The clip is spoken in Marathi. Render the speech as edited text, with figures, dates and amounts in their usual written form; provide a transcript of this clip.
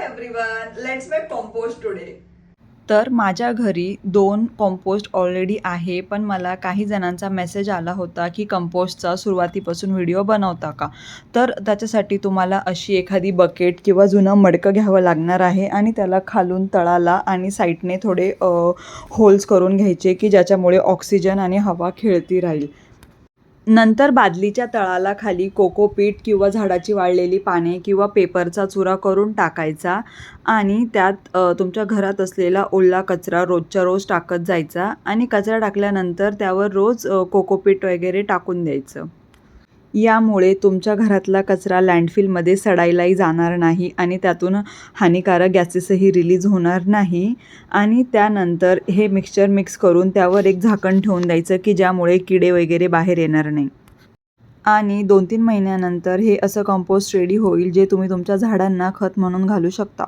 everyone, let's make compost today. तर माझ्या घरी 2 कंपोस्ट ऑलरेडी आहे, पण मला काही जणांचा मेसेज आला होता की कंपोस्टचा सुरुवातीपासून व्हिडिओ बनवता का? तर त्याच्यासाठी तुम्हाला अशी एखादी बकेट किंवा जुनं मडकं घ्यावं लागणार आहे आणि त्याला खालून तळाला आणि साईडने थोडे होल्स करून घ्यायचे की ज्याच्यामुळे ऑक्सिजन आणि हवा खेळती राहील. नंतर बादलीच्या तळाला खाली कोकोपीट किंवा झाडाची वाळलेली पाने किंवा पेपरचा चुरा करून टाकायचा आणि त्यात तुमच्या घरात असलेला ओला कचरा रोजच्या रोज टाकत जायचा आणि कचरा टाकल्यानंतर त्यावर रोज कोकोपीट वगैरे टाकून द्यायचं. यामुळे तुमच्या घरातला कचरा लँडफिलमध्ये सडायलाही जाणार नाही आणि त्यातून हानिकारक गॅसेसही रिलीज होणार नाही. आणि त्यानंतर हे मिक्सचर मिक्स करून त्यावर एक झाकण ठेवून द्यायचं की ज्यामुळे किडे वगैरे बाहेर येणार नाही. आणि 2-3 महिन्यानंतर हे असं कंपोस्ट रेडी होईल जे तुम्ही तुमच्या झाडांना खत म्हणून घालू शकता.